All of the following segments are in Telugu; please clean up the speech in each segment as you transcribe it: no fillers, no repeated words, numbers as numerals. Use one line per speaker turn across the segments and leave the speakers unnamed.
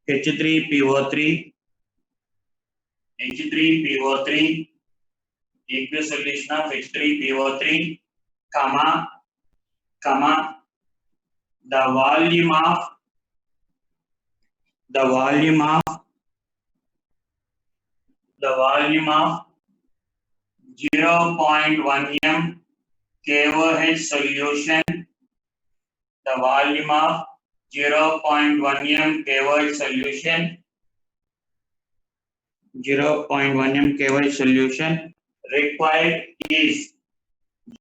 H3PO3, H3PO3, aqueous solution of H3PO3, comma, the volume of 0.1 m KOH solution, the volume of 0.1 m KOH solution, 0.1 m KOH solution required is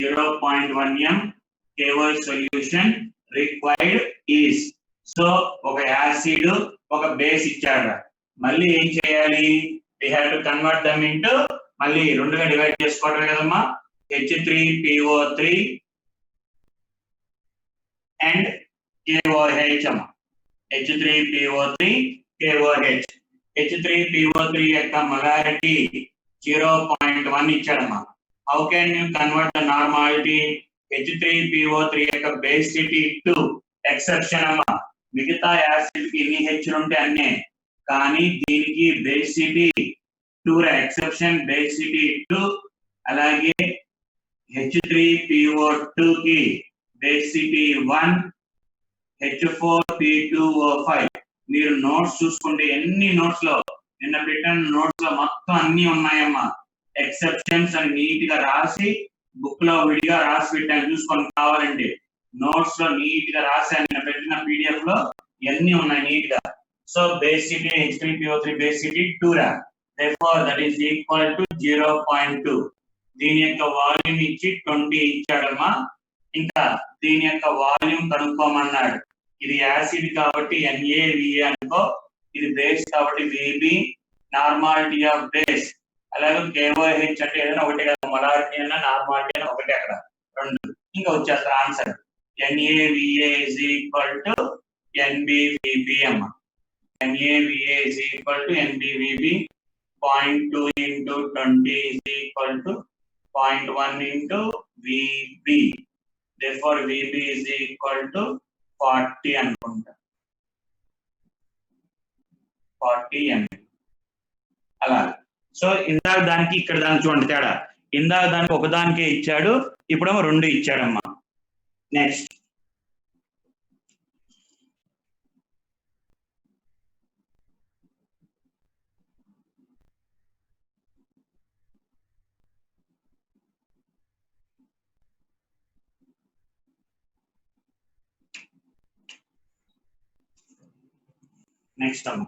0.1 m KOH solution required is. So ఒక యాసిడ్ ఒక బేస్ ఇచ్చారు, మళ్ళీ ఏం చేయాలి, we have to convert them into, మళ్ళీ రెండుగా డివైడ్ చేసుకోవడమే కదమ్మా, H3PO3 and KOH అమ్మా, H3PO3 KOH. H3PO3 యొక్క molarity 0.1 ఇచ్చాడమ్మా. How can you convert the normality? H3PO3 యొక్క basicity 2, exception అమ్మా, మిగతా యాసిడ్ కి ఎన్ని H ఉంటే అన్నే, కానీ దీనికి basicity 2 ఎక్సెప్షన్, basicity 2. అలాగే H3PO2 కి basicity 1, H4P2O5. మీరు నోట్స్ చూసుకుంటే ఎన్ని నోట్స్ లో, నిన్న పెట్టిన నోట్స్ లో మొత్తం అన్ని ఉన్నాయమ్మా. ఎక్సెప్షన్స్ అని నీట్ గా రాసి బుక్ లో విడిగా రాసి పెట్టాను, చూసుకొని కావాలంటే. నోట్స్ లో నీట్ గా రాసాను, నిన్న పెట్టిన PDF లో ఎన్ని ఉన్నాయి నీట్ గా. సో బేసిటీ H3PO3 బేసిటీ 2 రా, therefore that is equal to 0.2. దీని యొక్క వాల్యూమ్ ఇచ్చి 20 ఇచ్చాడమ్మా. ఇంకా దీని యొక్క వాల్యూమ్ కనుక్కోమన్నాడు. ఇది యాసిడ్ కాబట్టి NaVA అనుకో, ఇది బేస్ కాబట్టి VB, నార్మాలిటీ ఆఫ్ బేస్. అలాగే KOH అంటే ఏదైనా ఒకటే కదా, మొలారిటీ అన్న నార్మాలిటీ అన్న ఒకటే, అక్కడ రెండు. ఇంకా వచ్చేస్తారు answer, NaVA is equal to NbVb అమ్మ. NaVA is equal to NbVb. 0.2 into 20 is equal to 0.1 into VB. Therefore VB is equal to 40 అనుకుంటా, 40 ml. అలా. సో ఇందాక దానికి ఇక్కడ దానికి చూడండి తేడా, ఇందాక దానికి ఒకదానికే ఇచ్చాడు, ఇప్పుడేమో రెండు ఇచ్చాడమ్మా. నెక్స్ట్ అమ్మా,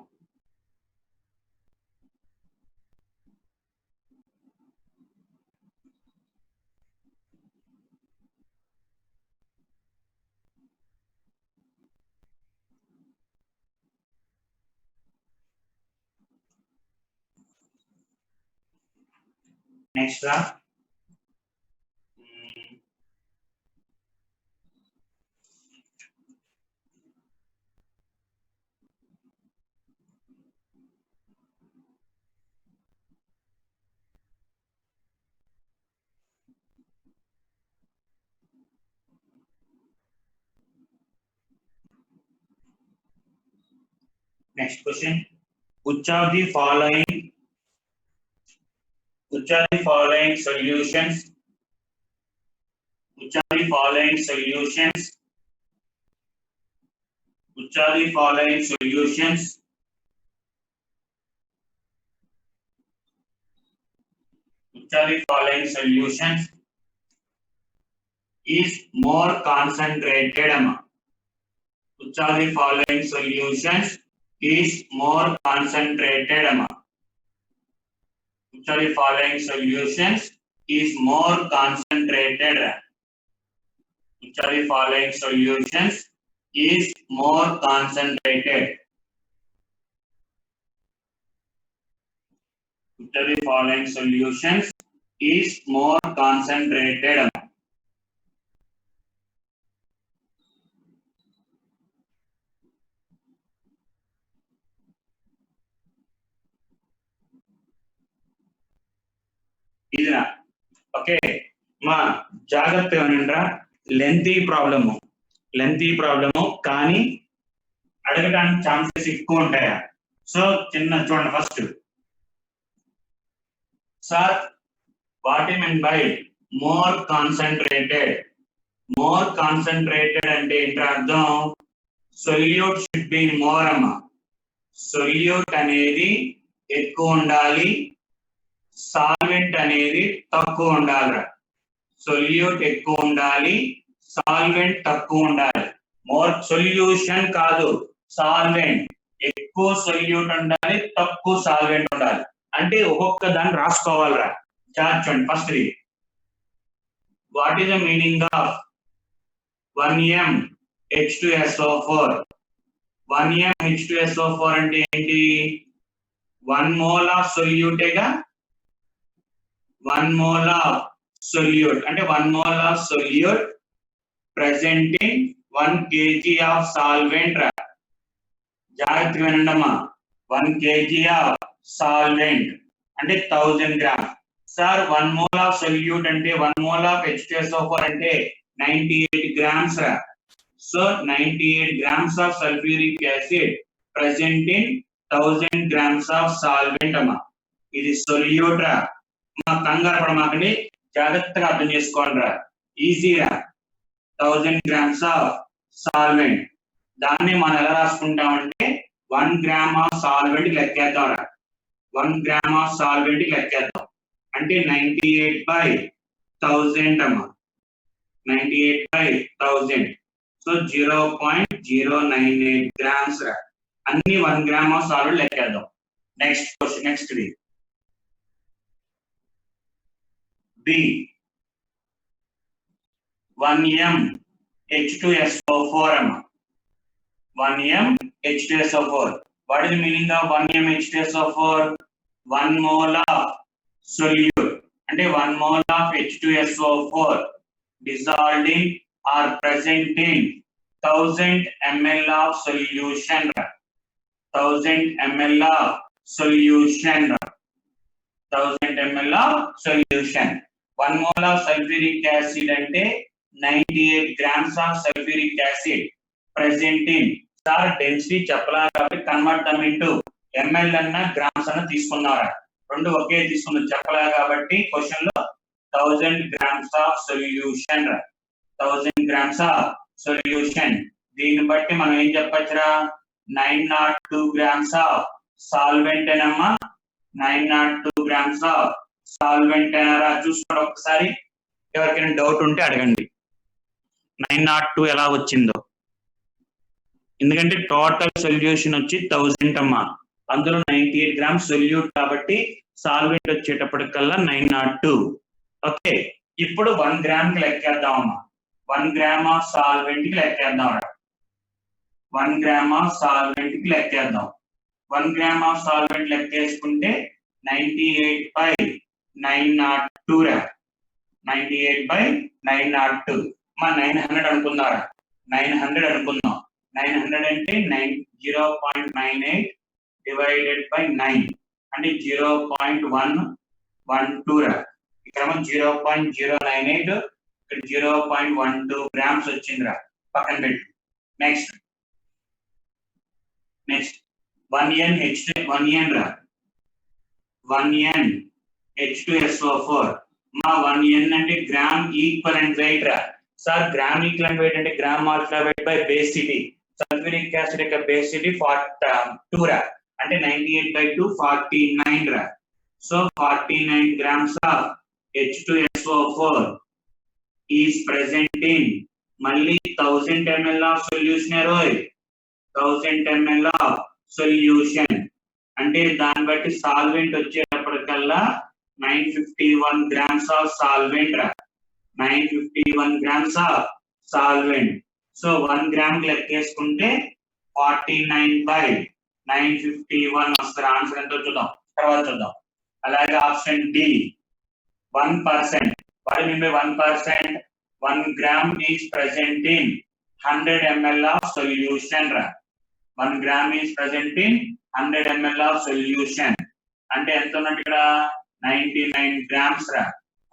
నెక్స్ట్ రా. Next question. Which of the following solutions is more concentrated amount? Which of the following solutions is more concentrated amount? Which of the following solutions is more concentrated? Which of the following solutions is more concentrated? Which of the following solutions is more concentrated? ఇదిరా. ఓకే మా జాగ్రత్తగా వినండిరా, లెంతీ ప్రాబ్లము కానీ అడగడానికి ఛాన్సెస్ ఎక్కువ ఉంటాయా? సో చిన్న చూడండి first. Sir what you mean by more concentrated? More concentrated అంటే ఏంటి అర్థం? సొల్యూట్ షుడ్ బి మోర్ అమ్మా. సొల్యూట్ అనేది ఎక్కువ ఉండాలి, సాల్వెంట్ అనేది తక్కువ ఉండాలి. సొల్యూట్ ఎక్కువ ఉండాలి, సాల్వెంట్ తక్కువ ఉండాలి. మోర్ సొల్యూషన్ కాదు, సాల్వెంట్. ఎక్కువ సొల్యూట్ ఉండాలి, తక్కువ సాల్వెంట్ ఉండాలి. అంటే ఒక్కొక్క దాన్ని రాసుకోవాలిరా. చూడండి ఫస్ట్ ది. What is the meaning of 1m H2SO4? 1m H2SO4 అంటే ఏంటి? 1 mole ఆఫ్ సొల్యూటేగా. 1 mole ఆఫ్ సొల్యూట్ అంటే 1 mole of solute present in 1 kg of solvent రా. జాగ్రత్తగా వినండమ్మా. 1 kg ఆఫ్ సాల్వెంట్ అంటే 1000 gram. Sir 1 mole of solute అంటే 1 mole ఆఫ్ H2SO4 అంటే 98 grams రా. So 98 grams of sulphuric acid present in 1000 grams of solvent అమ్మా. ఇది సొల్యూట్ రా. మా కంగారు పడమాకండి, జాగ్రత్తగా అర్థం చేసుకోండి రా. ఈజీ రా. 1000 grams ఆఫ్ సాల్వెంట్. దాన్ని మనం ఎలా రాసుకుంటామంటే 1 gram ఆఫ్ సాల్వెంట్ లెక్కేద్దాం రా. 1 gram ఆఫ్ సాల్వెంట్ లెక్కేద్దాం. అంటే 98/1000 అమ్మా. 98/1000. సో 0.098 grams రా. అన్ని 1 gram ఆఫ్ సాల్వెంట్ లెక్కేద్దాం. నెక్స్ట్ క్వశ్చన్, నెక్స్ట్ ది. B 1m H2SO4 అమ్మా. 1m H2SO4. What is the meaning of 1m H2SO4? 1 mole of solute అంటే 1 mole of H2SO4 dissolved in or present in 1000 ml of solution. 1000 ml of solution. 1000 ml of solution. 1 mole of sulfuric acid అంటే 98 grams of sulfuric acid present in. Sir density చెప్పలా కాబట్టి కన్వర్ట్ దమ్ ఇంటూ ml అన్న గ్రామ్స్ అన్న తీసుకున్నారా. రెండు ఒకే తీసుకున్నారు చెప్పలా కాబట్టి క్వశ్చన్ లో 1000 grams of solution. 1000 grams of solution. దీన్ని బట్టి మనం ఏం చెప్పొచ్చురా? 902 grams ఆఫ్ సాల్వెంట్ ఏనమ్మా. 902 grams ఆఫ్ సాల్వెంట్ ఏనారా చూసుకోండి ఒకసారి. ఎవరికైనా డౌట్ ఉంటే అడగండి. 902 ఎలా వచ్చిందో. ఎందుకంటే టోటల్ సొల్యూషన్ వచ్చి 1000 అమ్మా. అందులో 98 grams సొల్యూట్ కాబట్టి సాల్వెంట్ వచ్చేటప్పటికల్లా 902. ఓకే, ఇప్పుడు 1 gram కి లెక్కేద్దాం అమ్మా. 1 gram ఆఫ్ సాల్వెంట్ కి లెక్కేద్దాం. 1 gram ఆఫ్ సాల్వెంట్ కి లెక్కేద్దాం. 1 gram ఆఫ్ సాల్వెంట్ లెక్కేసుకుంటే 98/902 రా. 98/902. మా 900 అనుకుందారా. 900 అనుకుందాం. 900 అంటే 0.98 divided by 9 అంటే 0.112 రా. ఇక్కడ 0.098, ఇక్కడ 0.12 grams వచ్చిందిరా. పక్కన పెట్టు. నెక్స్ట్ 1n రా. 1n H2SO4. మా 1n అంటే గ్రామ్ ఈక్వలెంట్ వెయిట్ రా. సార్ గ్రామ్ ఈక్వలెంట్ వెయిట్ అంటే gram molecular weight by basicity. Sulphuric acid యొక్క బేసిటీ 2 రా. అంటే 98/2 49 రా. So 49 grams of H2SO4 is present in మళ్ళీ 1000 ml of solution. 1000 ml of solution అంటే దాన్ని బట్టి సాల్వెంట్ వచ్చేటప్పటికల్లా 951 grams of solvent రా. 951 grams of solvent. So 1 gram కి లెక్కేసుకుంటే 49/951 వస్తారు. ఆన్సర్ ఎంతో చూద్దాం, తర్వాత చూద్దాం. అలాగే option D 1%. What do you mean by 1%? 1 gram is present in 100 ml of solution. 1 gram is present in 100 ml of solution. అంటే ఎంత ఉన్నట్టు ఇక్కడ 99 grams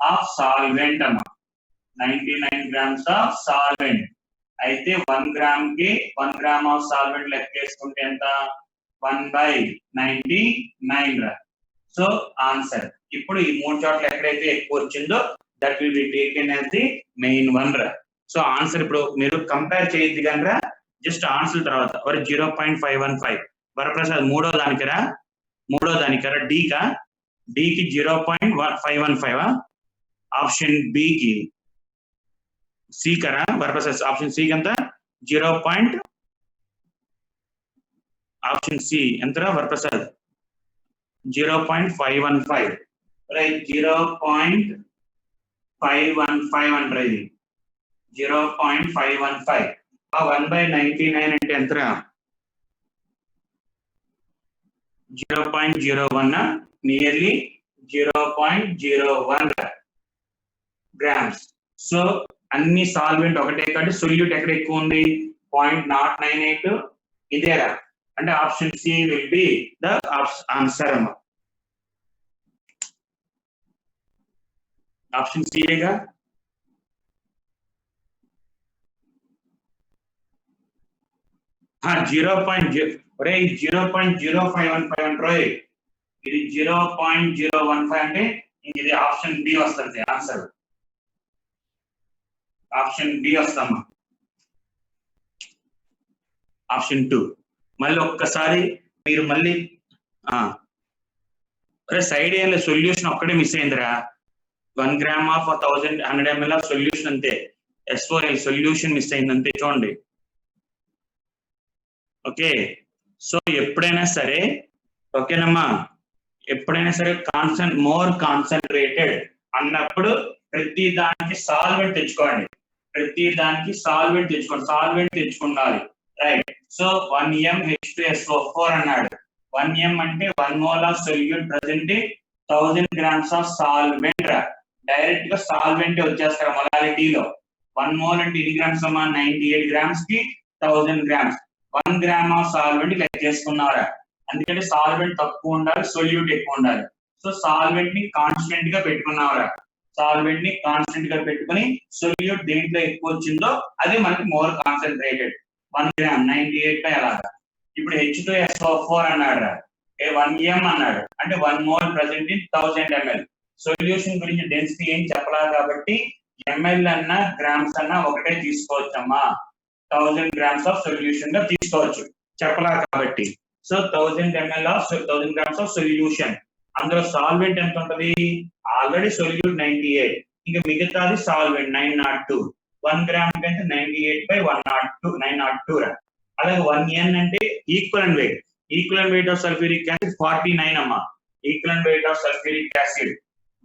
of solvent అమ్మా. 99 grams of solvent. అయితే 1 గ్రామ్ కి 1 గ్రామ్ ఆఫ్ సాల్వెంట్ లెక్కేసుకుంటే ఎంత 1/99 రా. సో ఆన్సర్ ఇప్పుడు ఈ 3 చోట్ల ఎక్కడైతే ఎక్కువ వచ్చిందో that will be taken as the main one రా. సో ఆన్సర్ ఇప్పుడు మీరు కంపేర్ చేయొద్దు కనరా, జస్ట్ ఆన్సర్ తర్వాత 0.515 వరప్రసాద్ మూడో దానికరా డికి 0.515 ఆప్షన్ బి కి సి కరా వరప్రసాద్ ఆప్షన్ సి ఎంత 0. ఆప్షన్ సి ఎంతరా వరప్రసాద్ 0.515 రైట్ 0.515 అంటారా ఇది 0.515 1/99 అంటే ఎంతరా 0.01 నియర్లీ 0.01 గ్రామ్స్. సో అన్ని సాల్వెంట్ ఒకటే కాబట్టి సొల్యూట్ ఎక్కడ ఎక్కువ ఉంది 0.098 ఇదేరా అంటే option C will be the answer అమ్మా. ఆప్షన్ సి ఏగా 0.015 ఇది 0.015 అంటే ఇది ఆప్షన్ బి వస్తుంది ఆన్సర్. ఆప్షన్ బి వస్తామా ఆప్షన్ 2. మళ్ళీ ఒక్కసారి మీరు మళ్ళీ సైడ్ ఏం లేదు సొల్యూషన్ ఒక్కడే మిస్ అయిందిరా 1 gram of 100 ml of solution అంతే SOL సొల్యూషన్ మిస్ అయింది అంతే చూడండి. ఓకే సో ఎప్పుడైనా సరే ఓకేనమ్మా ఎప్పుడైనా సరే మోర్ కాన్సన్ట్రేటెడ్ అన్నప్పుడు ప్రతి దానికి సాల్వెంట్ తెచ్చుకోండి, సాల్వెంట్ తెచ్చుకోండి రైట్. సో 1 m H2SO4 అన్నాడు. 1 m అంటే 1 mole of solute present 1000 grams of solvent రా. డైరెక్ట్ గా సాల్వెంట్ వచ్చేస్తారు మొలాలిటీలో. 1 mole అంటే ఎన్ని గ్రామ్స్ అమ్మా 98 grams కి 1000 grams 1 gram ఆఫ్ సాల్వెంట్ లెక్క చేసుకున్నారా. అందుకంటే సాల్వెంట్ తక్కువ ఉండాలి సొల్యూట్ ఎక్కువ ఉండాలి. సో సాల్వెంట్ ని కాన్స్టెంట్ గా పెట్టుకున్నారా, సాల్వెంట్ ని కాన్స్టెంట్ గా పెట్టుకుని సొల్యూట్ దేంట్లో ఎక్కువ వచ్చిందో అది మనకి మోర్ కాన్సన్ట్రేటెడ్ 1 gram 98 అలాగా. ఇప్పుడు H2SO4 అన్నాడు 1 m అన్నాడు అంటే 1 mole present in 1000 ml. Solution గురించి డెన్సిటీ ఏం చెప్పలా కాబట్టి ml అన్నా గ్రామ్స్ అన్నా ఒకటే తీసుకోవచ్చమ్మా. 1000 grams ఆఫ్ సొల్యూషన్ గా తీసుకోవచ్చు చెప్పలా కాబట్టి. సో 1000 grams ఆఫ్ సొల్యూషన్ అందులో సాల్వెంట్ ఎంత ఉంటది ఆల్రెడీ సొల్యూట్ 98 ఇంకా మిగతాది సాల్వెంట్ 902 1 gram అంటే 98/102 రా. అలాగే 1 n అంటే equivalent weight of sulphuric acid 49 అమ్మా. Equivalent weight of sulphuric acid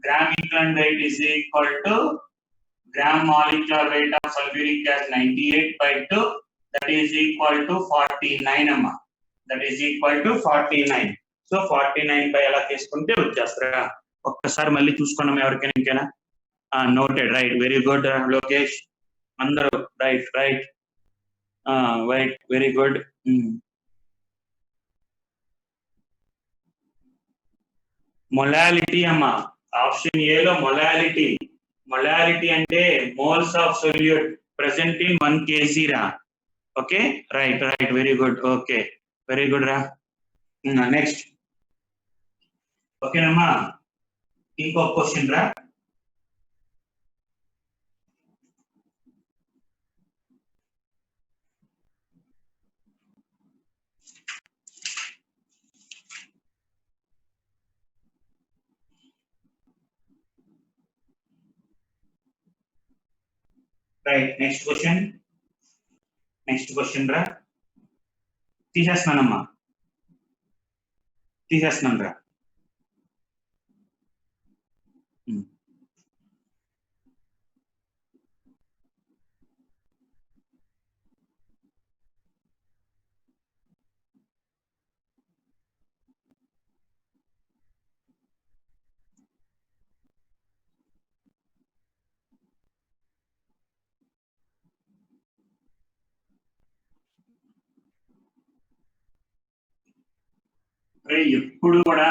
gram equivalent weight is equal to gram molecular weight of sulfuric acid 98/2 that is equal to 49 amma. That is equal to 49. So 49 by ఎలా తీసుకుంటే వచ్చేస్తారా. ఒక్కసారి మళ్ళీ చూసుకున్నాం ఎవరికైనా ఇంకేనా noted right very good Lokesh అందరూ రైట్ వెరీ గుడ్. మొలాలిటీ అమ్మా ఆప్షన్ ఏ లో మొలాలిటీ అంటే moles of solute present in 1 kg రా. Okay right very good okay very good రా. నెక్స్ట్ ఓకేనమ్మా ఇంకో క్వశ్చన్ రా. రైట్ నెక్స్ట్ క్వశ్చన్ రా. తీసేస్తున్నాను రా. ఎప్పుడు కూడా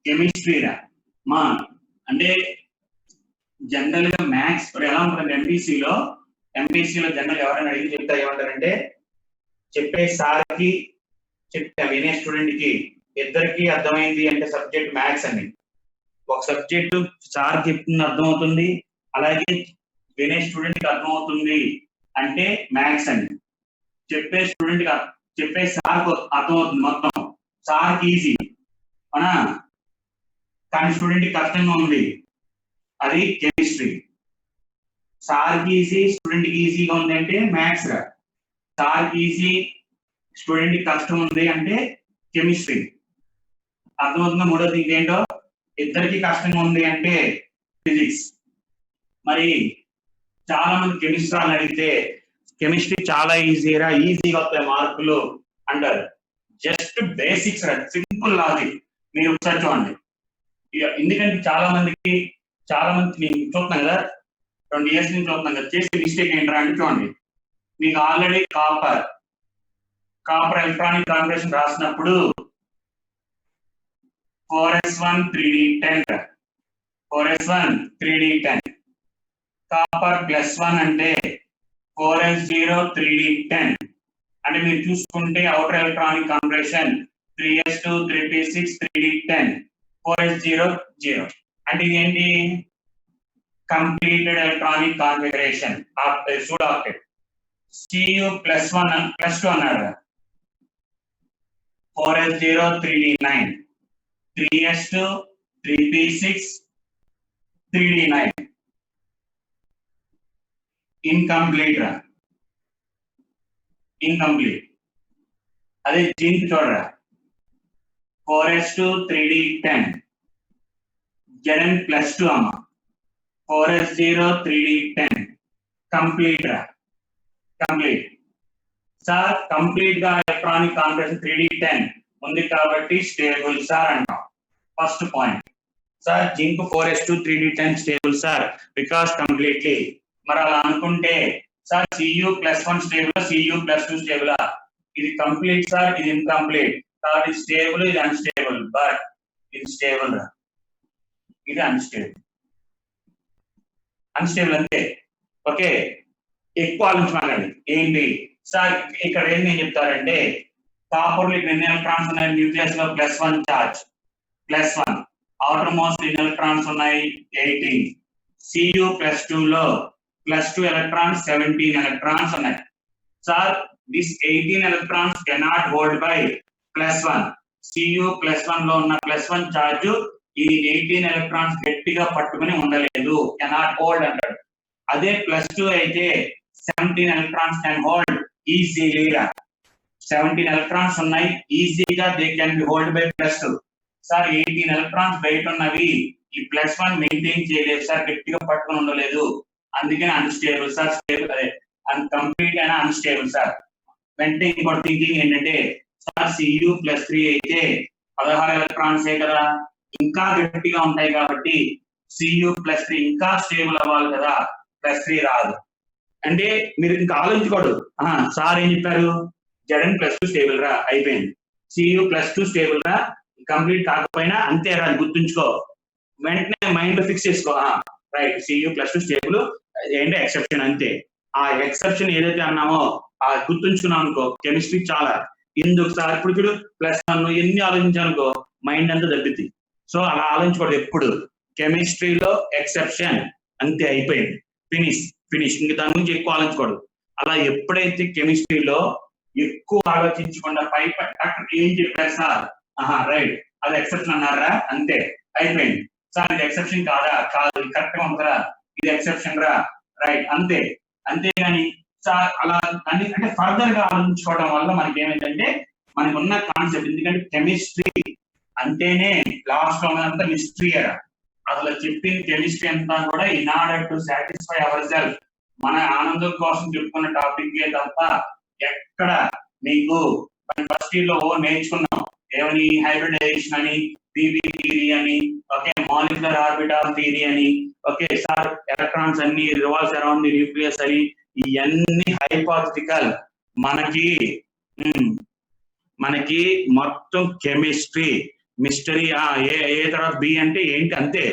కెమిస్ట్రీ రా మా అంటే జనరల్ గా మ్యాథ్స్ ఎలా ఉంటుంది ఎంపీసీలో ఎంపీసీలో జనరల్ ఎవరైనా అడిగి చెప్తా ఏమంటారంటే చెప్పే సార్కి చెప్తే వినే స్టూడెంట్ కి ఇద్దరికి అర్థమైంది అంటే సబ్జెక్ట్ మ్యాథ్స్ అని. ఒక సబ్జెక్టు సార్ చెప్తుంది అర్థమవుతుంది, అలాగే వినే స్టూడెంట్ కి అర్థమవుతుంది అంటే మ్యాథ్స్ అని. చెప్పే స్టూడెంట్ కి చెప్పే సార్ అర్థమవుతుంది మొత్తం, సార్కి ఈజీ అవునా, కానీ స్టూడెంట్ కి కష్టంగా ఉంది, అది కెమిస్ట్రీ. సార్కి ఈజీ స్టూడెంట్ కి ఈజీగా ఉంది అంటే మ్యాథ్స్ రా. సార్కి ఈజీ స్టూడెంట్ కి కష్టం ఉంది అంటే కెమిస్ట్రీ. అర్థమవుతుందా? మూడోది ఇంకేంటో, ఇద్దరికి కష్టంగా ఉంది అంటే ఫిజిక్స్. మరి చాలా మంది కెమిస్ట్రీ అని అడిగితే కెమిస్ట్రీ చాలా ఈజీరా, ఈజీగా వస్తాయి మార్కులు అంటారు. జస్ట్ బేసిక్స్ రా, సింపుల్ లాజిక్. మీరు ఒకసారి చూడండి. ఎందుకంటే చాలా మందికి నేను చూస్తున్నాం కదా, 2 years నుంచి చూస్తున్నాం కదా, చేసే మిస్టేక్ ఏంట్రా అంటే చూడండి, మీకు ఆల్రెడీ కాపర్ ఎలక్ట్రానిక్ కాన్ఫిగరేషన్ రాసినప్పుడు 4s1 3d10 4s1 3d10 copper +1 అంటే 4s0 3d10 అంటే మీరు చూసుకుంటే outer electronic configuration 3s2 3p6 3d10 4s0 0 అంటే ఇది ఏంటి? Completed electronic configuration pseudo octet. Cu +2 అన్నాడు, 4s0 3d9 3s2 3p6 3d9 incomplete రా, ఇన్కంప్లీట్. అదే జింక్ చూడరా, 4s2 3d10 Zn +2 అమ్మ, 4s0 3d10 కంప్లీట్ రా, కంప్లీట్. సార్ కంప్లీట్ గా ఎలక్ట్రానిక్ కాన్ఫిగరేషన్ 3d10 ఉంది కాబట్టి స్టేబుల్ సార్ అంటాం. First point. Sir zinc 4s2 3d10 stable sir because completely. మరి అలా అనుకుంటే sir Cu+1 stable, Cu+2 stable. ఇది కంప్లీట్ సార్, ఇది ఇన్కంప్లీట్. కాబట్టి స్టేబుల్, ఇది అన్స్టేబుల్. బట్ ఇది స్టేబుల్, ఇది అన్స్టేబుల్. అన్స్టేబుల్ అంతే. ఓకే, ఎక్కువ ఆలోచించమన్నాడు. ఏంటి సార్ ఇక్కడ ఏం నేను చెప్తారంటే, కాపర్ లో ఎన్ని ఎలక్ట్రాన్స్ ఉన్నాయి? న్యూక్లియస్ లో +1 చార్జ్, +1. అవుటర్ మోస్ట్ ఎన్ని ఎలక్ట్రాన్స్ ఉన్నాయి? 18. Cu+2 లో +2 ఎలక్ట్రాన్స్ 17 ఎలక్ట్రాన్స్ ఉన్నాయి. Sir this 18 electrons cannot hold by +1. Cu+1 లో ఉన్న +1 చార్జ్ ఈ 18 ఎలక్ట్రాన్స్ గట్టిగా పట్టుకుని ఉండలేదు, కెనాట్ హోల్డ్ అంటాడు. అదే +2 అయితే 17 electrons can hold easily. 17 electrons ఉన్నాయి, ఈజీగా they can be hold by +2. Sir 18 electrons బయట ఉన్నవి ఈ +1 మెయింటైన్ చేయలేదు సార్, గట్టిగా పట్టుకుని ఉండలేదు, అందుకని అన్స్టేబుల్ సార్. స్టేబుల్ అదే కంప్లీట్ అయినా అన్స్టేబుల్ సార్. వెంటనే ఇంకోటి థింకింగ్ ఏంటంటే, సార్ Cu+3 అయితే 16 ఎలక్ట్రాన్సే కదా, ఇంకా గట్టిగా ఉంటాయి కాబట్టి Cu+3 ఇంకా స్టేబుల్ అవ్వాలి కదా, +3 రాదు. అంటే మీరు ఇంకా ఆలోచించుకోడు, సార్ ఏం చెప్పారు, Zn+2 స్టేబుల్ రా, అయిపోయింది. Cu+2 స్టేబుల్ రా, కంప్లీట్ కాకపోయినా అంతే రా, గుర్తుంచుకో. వెంటనే మైండ్ లో ఫిక్స్ చేసుకో, రైట్, Cu+2 స్టేబుల్ ఏంటంటే ఎక్సెప్షన్, అంతే. ఆ ఎక్సెప్షన్ ఏదైతే అన్నామో గుర్తుంచుకున్నాం అనుకో, కెమిస్ట్రీ చాలా. ఎందుకు సార్ ఇప్పుడు చూడు +1 ఎన్ని ఆలోచించానుకో మైండ్ అంతా తగ్గుద్ది. సో అలా ఆలోచించకూడదు ఎప్పుడు. కెమిస్ట్రీలో ఎక్సెప్షన్, అంతే, అయిపోయింది, ఫినిష్. ఇంక దాని గురించి ఎక్కువ ఆలోచించకూడదు. అలా ఎప్పుడైతే కెమిస్ట్రీలో ఎక్కువ ఆలోచించకుండా అక్కడ ఏం చెప్పారు సార్, రైట్, అది ఎక్సెప్షన్ అన్నారా, అంతే, అయిపోయింది. సార్ ఇది ఎక్సెప్షన్ కాదా, కాదు, కరెక్ట్ గా ఉంటుందా, ఇది ఎక్సెప్షన్ రా, రైట్, అంతే. అంతేగాని సార్ అలా అంటే ఫర్దర్ గా ఆలోచించుకోవడం వల్ల మనకి ఏమైందంటే మనకు ఉన్న కాన్సెప్ట్, ఎందుకంటే కెమిస్ట్రీ అంటేనే లాస్ట్ లో ఉన్నంత మిస్టరీ. అసలు చెప్పిన కెమిస్ట్రీ అంతా కూడా in order to satisfy our self, మన ఆనందం కోసం చెప్పుకున్న టాపిక్ తప్ప ఎక్కడ మీకు ఫస్ట్ ఇయర్ లో నేర్చుకున్నాం ఏమని, హైబ్రిడైజేషన్ అని, పీవీ థియరీ అని, ఓకే, మాలిక్యులర్ ఆర్బిటాల్ థియరీ అని, ఓకే సార్ ఎలక్ట్రాన్స్ అన్ని రివాల్వ్స్ అరౌండ్ ది న్యూక్లియస్ అని, ఇవన్నీ హైపోథెటికల్. మనకి మొత్తం కెమిస్ట్రీ మిస్టరీ. ఏ తర్వాత బి అంటే ఏంటి, అంతే.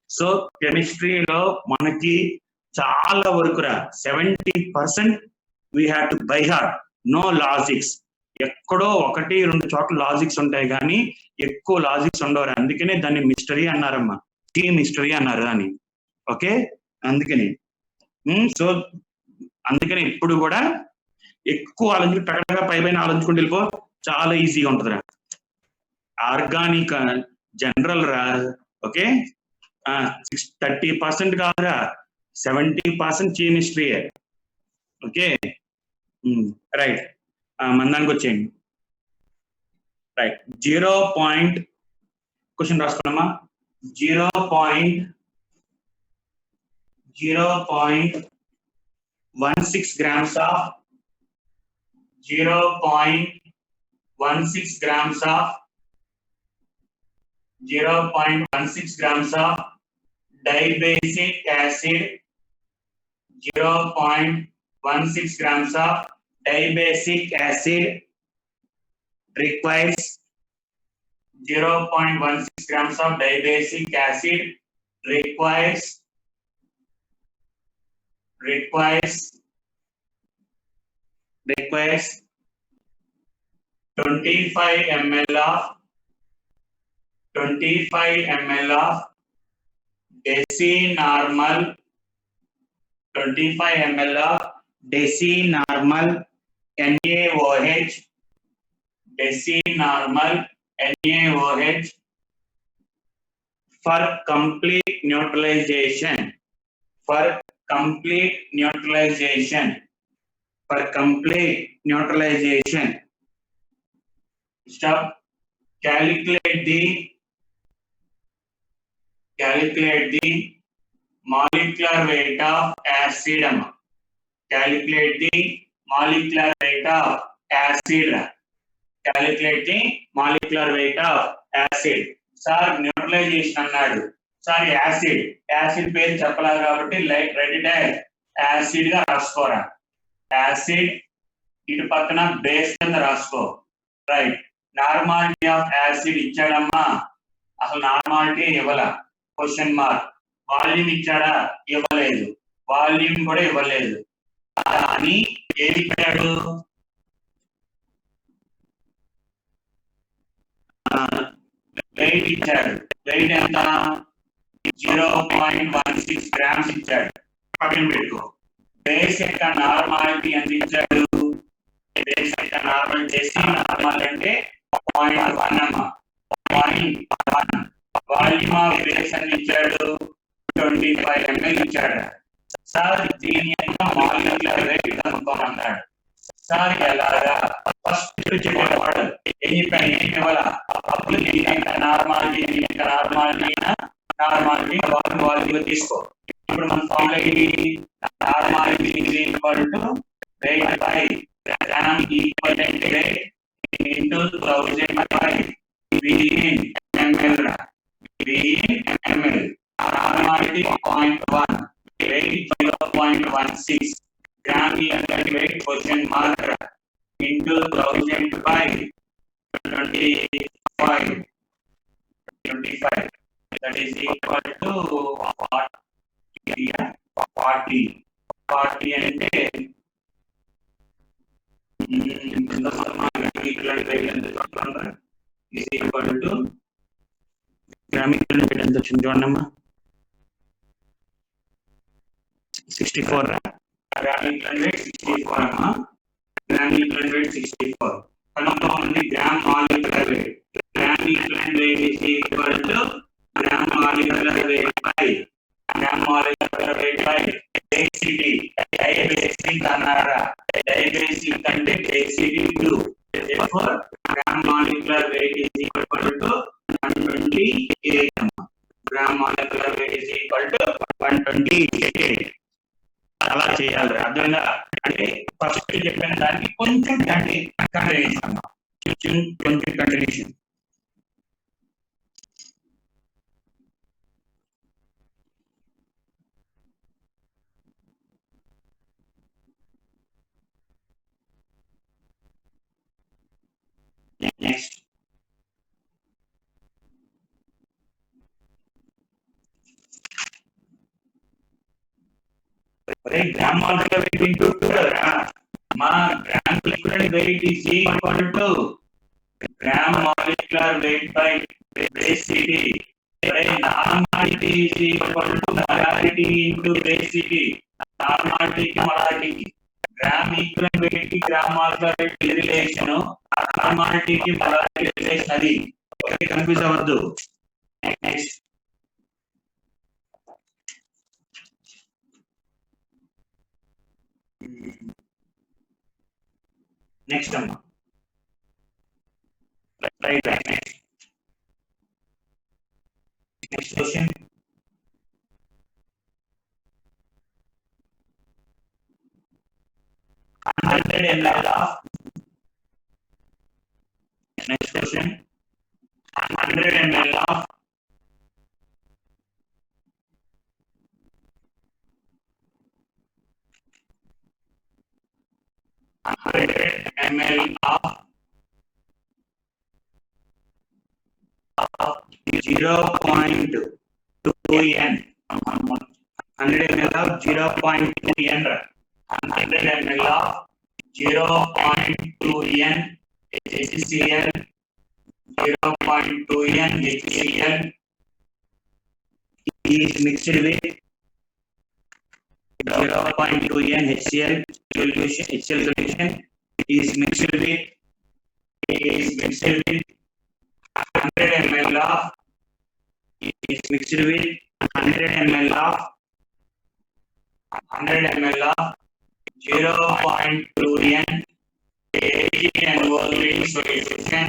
సో కెమిస్ట్రీలో మనకి చాలా వరకురా 70% we have to by heart. No logics. ఎక్కడో 1-2 చోట్ల లాజిక్స్ ఉంటాయి కానీ ఎక్కువ లాజిక్స్ ఉండవు. అందుకనే దాన్ని మిస్టరీ అన్నారమ్మా. టీ మిస్టరీ అన్నారు దాన్ని. ఓకే, అందుకని సో అందుకని ఇప్పుడు కూడా ఎక్కువ ఆలోచించి టగటగా పైన ఆలోచించుకుంటూ వెళ్ళిపో, చాలా ఈజీగా ఉంటుందిరా. ఆర్గానిక్ జనరల్ రా. ఓకే, 30% కాదురా, 70% కెమిస్ట్రీ. ఓకే రైట్, మందానికి వచ్చేయండి. Right, 0. Question రాసుకున్నామా. 0.16 grams of 0.16 grams of 0.16 grams of dibasic acid. 0.16 grams of dibasic acid requires 0.16 grams of dibasic acid requires 25 ml of decinormal 25 ml of decinormal NaOH, decinormal NaOH for complete neutralization. Stop. Calculate the molecular weight of acid. Calculate the molecular weight of acid. Sir neutralisation అన్నాడు. సార్ యాసిడ్ పేరు చెప్పలేదు కాబట్టి రెడీ డైరెక్ట్ యాసిడ్ గా రాసుకోరా. యాసిడ్ ఇటు పక్కన బేస్ కింద రాసుకో. రైట్, నార్మాలిటీ ఆఫ్ యాసిడ్ ఇచ్చాడమ్మా. అసలు నార్మాలిటీ ఇవ్వాల, క్వశ్చన్ మార్క్. వాల్యూమ్ ఇచ్చాడా, ఇవ్వలేదు. వాల్యూమ్ కూడా ఇవ్వలేదు. కానీ ఏది ఇచ్చాడు, వెయిట్ ఇచ్చాడు. వెయిట్ ఎంత, 0.16 grams ఇచ్చాడు. పక్కన పెట్టుకో. బేస్ యొక్క నార్మాలిటీ ఎంత ఇచ్చాడు, బేస్ యొక్క నార్మల్ చేసి నార్మల్ అంటే 0.1 అమ్మా. 0.1. వాల్యూమ్ ఆఫ్ బేస్ అని ఇచ్చాడు, 25 ml ఇచ్చాడు. సార్ దీని యొక్క మాలిక్యులర్ వెయిట్ కనుక్కోమన్నాడు. సార్ ఎలాగా, ఫస్ట్ చెప్పేవాడు ఏం చెప్పాను, ఏం ఇవ్వాల, అప్పుడు నార్మాలిటీ వాల్యూ తీసుకో. ఇప్పుడు మన ఫార్ములా ఏంటి, normality is equal to weight by gram equivalent weight into 1000 VN ml. Normality 0.1, weight 0.16, gram equivalent weight question mark into 1000 by 25. That is equal to 40 అంటే is equal to gram equivalent weight ఎంత వచ్చింది చూడమ్మా, 64. గ్రామ్ ఈక్వలెంట్ వెయిట్ 64 అమ్మా. Gram equivalent weight 64. కనుక్కోండి gram molecular weight. Gram equivalent weight is equal to gram molecular weight by density. Dibasic అన్నారా, డైబేసిక్ అంటే density 2. therefore gram molecular weight is equal to 128. Gram molecular weight is equal to 128. అలా చేయాలి, అర్థమైందా? అంటే ఫస్ట్ చెప్పిన దానికి కొంచెం continuation. Next gram molecular weight into 2 ma gram equivalent weight is equal to gram molecular weight by base city. Normality is equal to molarity into base city. Normality to molarity. Gram equivalent weight ki gram molecular weight relation, normality ki molarity relation adi. Okay, confuse avaddu. Next. Next one. Right. Next question. ml of next question. 100 ml of 100 ml of 0.2n. 100 ml of 0.2n. 100 ml of 0.2n HCl. 0.2n HCl is mixed with 0.2n HCl solution. HCl solution is mixed with 100 ml of 100 ml of 0.2n AgNO3 solution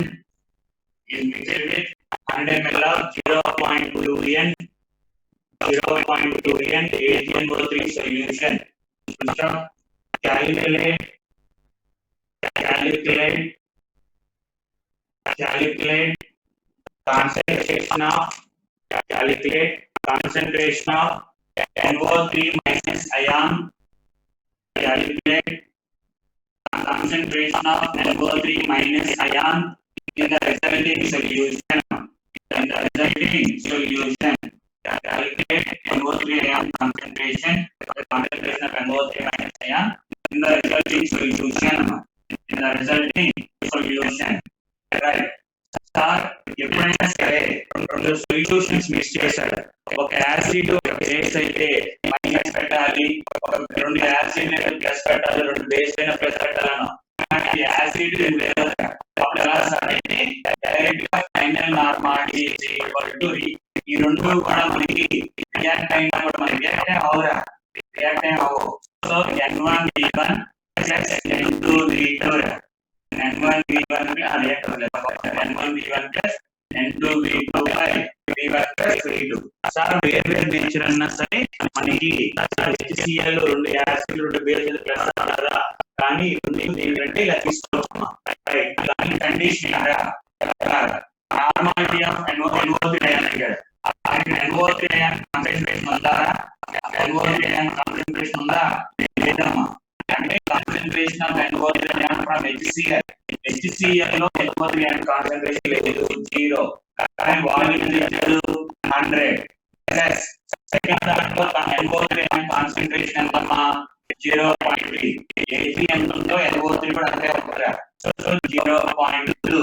is mixed with 100 ml of 0.2n AgNO3 solution. Calculate concentration of NO3 minus ion. Calculate concentration of NO3 minus ion in the resulting solution. Calculate NO3 ion concentration of NO3 minus ion in the resulting solution. Right. ఎప్పుడైనా సరే రెండు సొల్యూషన్స్ మిక్స్ చేశాడు. ఒక యాసిడ్ ఒక బేస్ అయితే మైనస్ పెట్టాలి, ఒక రెండు యాసిడ్ ప్లస్ పెట్టాలి, రెండు బేస్ అయినా ప్లస్ పెట్టాలను. కానీ యాసిడ్ లేదు, అప్పుడు ఎలా సార్ అయితే డైరెక్ట్ గా ఫైనల్ నార్మాలిటీ ఈక్వల్ టు ఈ రెండు కూడా మనకి రియాక్ట్ అయినా కూడా మనకి రియాక్ట్ అయ్యి అవ్వవు. So N1V1 plus N2V2 N1V1 N1V1 plus N2V2 by V1 plus V2. Sir వేరే నేచర్ అన్నా సరే మనకి HCl రెండు యాసిడ్ రెండు బేస్ ప్లస్ అన్నారా, కానీ ఏంటంటే ఇలా తీసుకోవచ్చా. రైట్, దాని condition normality of NO3 ion అడిగాడు. NO3 అయాన్ కాన్సంట్రేషన్ ఉందా? NO3 అయాన్ కాన్సంట్రేషన్ ఉందా? లేదమ్మా. అంటే concentration of NO3 ion from HCl లో NO3 అయాన్ కాన్సంట్రేషన్ లేదు, 0. కానీ వాల్యూమ్ ఇచ్చాడు 100. ప్లస్ సెకండ్ దాంట్లో NO3 అయాన్ కాన్సంట్రేషన్ ఎంతమ్మా? 0.3. Ag ఎంత ఉందో NO3 కూడా అంతే ఉంటుందా? సో 0.2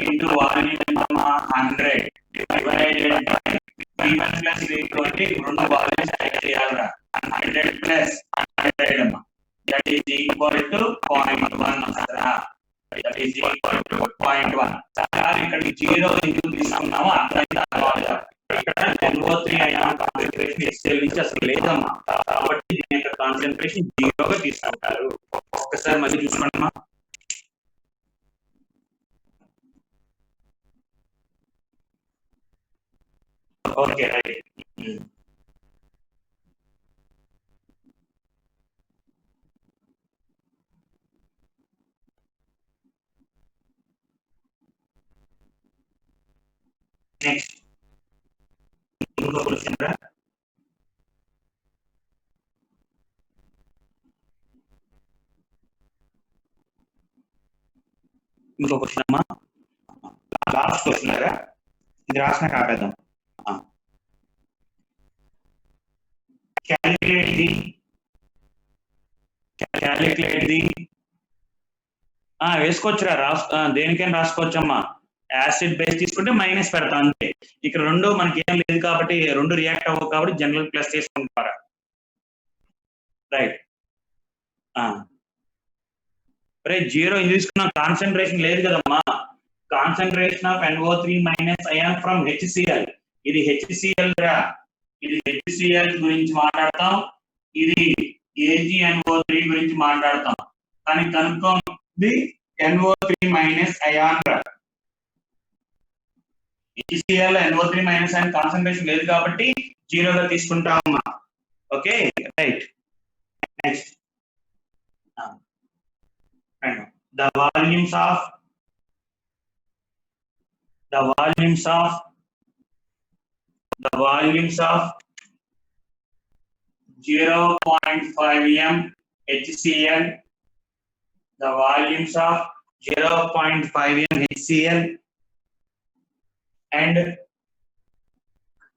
ఇంటూ వాల్యూమ్ ఎంతమ్మా? 100 divided by V1 plus V2 అంటే రెండు వాల్యూమ్స్ యాడ్ చేయాలిరా. 100 ప్లస్ 100 అమ్మా. That is equal to 0.1 వస్తారా? That is equal to 0.1. Sir ఇక్కడ 0 ఎందుకు తీసుకున్నామో అర్థమైందా? ఇక్కడ NO3 అయాన్ కాన్సంట్రేషన్ HCl నుంచి అసలు లేదమ్మా, కాబట్టి దీని యొక్క కాన్సంట్రేషన్ 0గా తీసుకుంటారు. ఒక్కసారి మళ్ళీ చూసుకోండి. Okay, right. నెక్స్ట్ ఇంకో క్వశ్చన్ రా. ఇంకో క్వశ్చన్ అమ్మా, లాస్ట్ క్వశ్చన్ రా, ఇది రాసిన కాపేద్దాం. Calculate the క్యాలిక్యులేట్ ది వేసుకోవచ్చురా దేనికైనా రాసుకోవచ్చమ్మా. యాసిడ్ బేస్ తీసుకుంటే మైనస్ పెడతాం అంతే. ఇక్కడ రెండు మనకి ఏం లేదు కాబట్టి రెండు రియాక్ట్ అవ్వవు కాబట్టి జనరల్ ప్లస్ చేసుకుంటారా. రైట్. జీరో ఇది తీసుకున్నాం, కాన్సన్ట్రేషన్ లేదు కదమ్మా. Concentration of NO3 minus ion from HCl. ఇది HCl రా, ఇది HCl గురించి మాట్లాడతాం, ఇది AgNO3 గురించి మాట్లాడతాం. కానీ కనుక్కోండి NO3 మైనస్ అయాన్ రా. HCl NO3 minus ion concentration లేదు కాబట్టి జీరోగా తీసుకుంటామమ్మా. Okay right. Next the volumes of 0.5 m HCl, the volumes of 0.5 m HCl and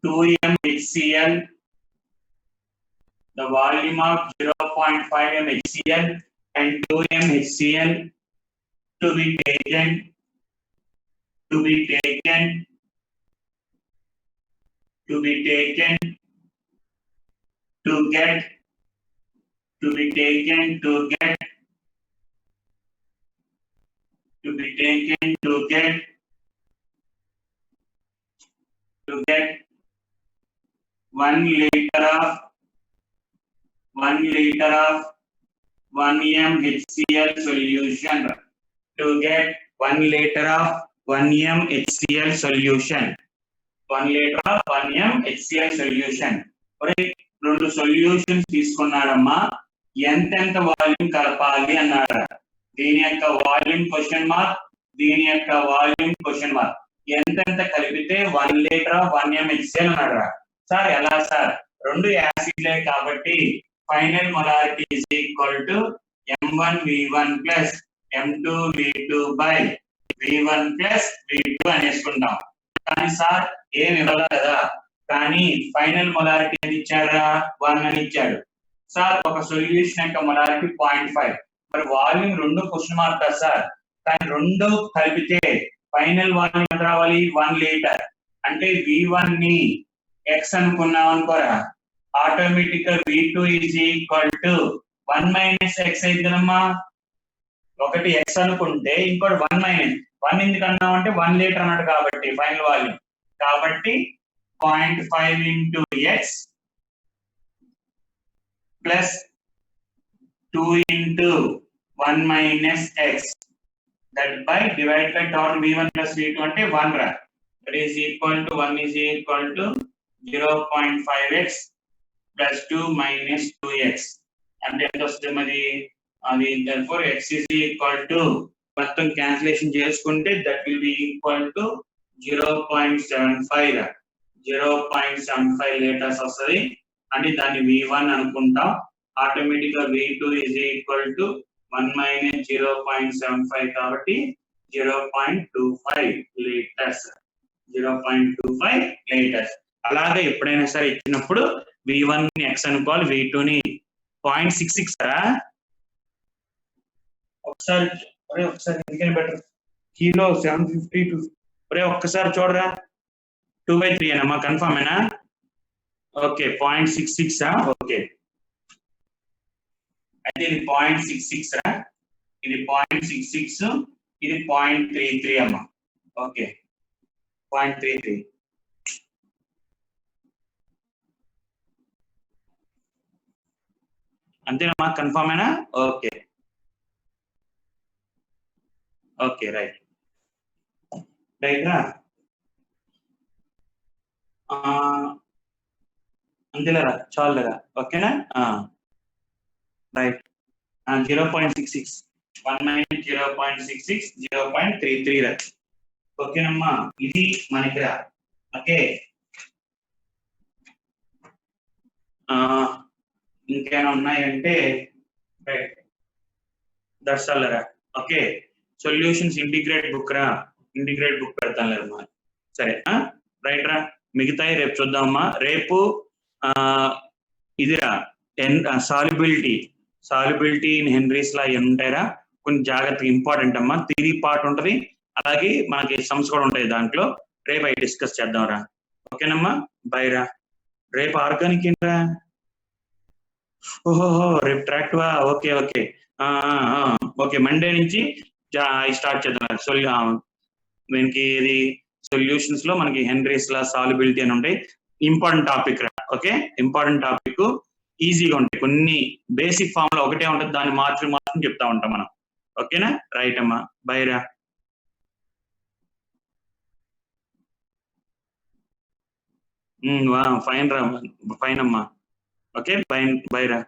2 m HCl, the volume of 0.5 m HCl and 2 m HCl to be taken to get 1 liter of 1 m HCl solution. To get 1 liter of 1 m HCl solution. 1 liter of 1 m HCl solution. రెండు సొల్యూషన్స్ తీసుకున్నాడమ్మా. ఎంతెంత వాల్యూమ్ కలపాలి అన్నాడు. దీని యొక్క వాల్యూమ్ క్వశ్చన్ మార్క్, దీని యొక్క వాల్యూమ్ క్వశ్చన్ మార్క్. ఎంతెంత కలిపితే 1 లీటర్ ఆఫ్ 1 m HCl అన్నాడు. సార్ ఎలా సార్, రెండు యాసిడ్లే కాబట్టి final molarity is equal to M1V1 plus M2V2 by V1 plus V2 అనేసుకుంటాం. కానీ సార్ ఏమి ఇవ్వాలి కదా, కానీ ఫైనల్ మొలారిటీ అని ఇచ్చారా 1 అని ఇచ్చాడు. సార్ ఒక సొల్యూషన్ యొక్క మొలారిటీ 0.5. మరి వాల్యూమ్ రెండు క్వశ్చన్ మార్క్ కదా సార్, కానీ రెండు కలిపితే ఫైనల్ వాల్యూమ్ ఎంత రావాలి 1 లీటర్. అంటే V1 ని X అనుకున్నాం అనుకోరా, ఆటోమేటిక్ గా V2 is equal to 1 minus X అయితే కదమ్మా. ఒకటి X అనుకుంటే ఇంకోటి 1 మైనస్ 1 ఎందుకు అన్నాం అంటే 1 లీటర్ అన్నాడు కాబట్టి ఫైనల్ వాల్యూమ్. కాబట్టి 0.5 into X plus 2 into 1 minus X, that by divided by total V1 plus V2 అంటే 1 రా. That is equal to 1 is equal to 0.5X plus 2 minus 2X. అంటే ఎంత వస్తుంది మరి అది, therefore X is equal to మొత్తం క్యాన్సిలేషన్ చేసుకుంటే that will be equal to 0.75 రా. 0.75 లీటర్స్ వస్తుంది. అంటే దాన్ని V1 అనుకుంటాం. ఆటోమేటిక్ గా V2 is equal to 1 minus 0.75 కాబట్టి 0.25 లీటర్స్. 0.25 లీటర్స్. అలాగే ఎప్పుడైనా సరే ఇచ్చినప్పుడు V1 ని X అనుకోవాలి, V2 ని 0.66 రా. ఒకసారి ఎందుకని బెటర్ కిలో 752. ఒక్కసారి చూడరా, 2/3 అమ్మా, కన్ఫర్మ్ ఏనా? Okay 0.66 okay. అయితే ఇది 0.66 రా, ఇది 0.66, ఇది 0.33 అమ్మా. ఓకే 0.33. అంతేనమ్మా, కన్ఫర్మ్ ఏనా? ఓకే ఓకే రైట్ రా. అంతేలేరా, చాలురా. ఓకేనా రైట్. 0.66 1 minus 0.66 0.33 రా. ఓకేనమ్మా, ఇది మనకి రా. ఓకే ఇంకేమైనా ఉన్నాయంటే రైట్, దట్స్ ఆల్ రా. ఓకే సొల్యూషన్స్ ఇంటిగ్రేట్ బుక్ రా, ఇంటిగ్రేట్ బుక్ పెడతాను లేదమ్మా. సరే రైట్ రా. మిగతాయి రేపు చూద్దామమ్మా. రేపు ఇదిరా సాల్యుబిలిటీ సాల్యుబిలిటీ ఇన్ హెన్రీస్ లా ఉంటాయిరా, కొన్ని జాగ్రత్తగా ఇంపార్టెంట్ అమ్మా. థియరీ పార్ట్ ఉంటది, అలాగే మనకి సమ్స్ కూడా ఉంటాయి దాంట్లో. రేపు అవి డిస్కస్ చేద్దాంరా. ఓకేనమ్మా, బై రా. రేపు ఆర్గానిక్ ఏంట్రా? ఓహో, రేపు ట్రాక్ట్ వా? ఓకే ఓకే ఓకే, మండే నుంచి స్టార్ట్ చేద్దాం. దీనికి ఇది సొల్యూషన్స్ లో మనకి హెన్రీస్ లా, సాల్యుబిలిటీ అని ఉంటాయి. ఇంపార్టెంట్ టాపిక్ రా. ఓకే, ఇంపార్టెంట్ టాపిక్, ఈజీగా ఉంటాయి. కొన్ని బేసిక్ ఫామ్ లో ఒకటే ఉంటుంది, దాన్ని మార్చి చెప్తా ఉంటాం మనం. ఓకేనా, రైట్ అమ్మా, బై రా. ఫైన్ రా, ఫైన్ అమ్మా. ఓకే, బై రా.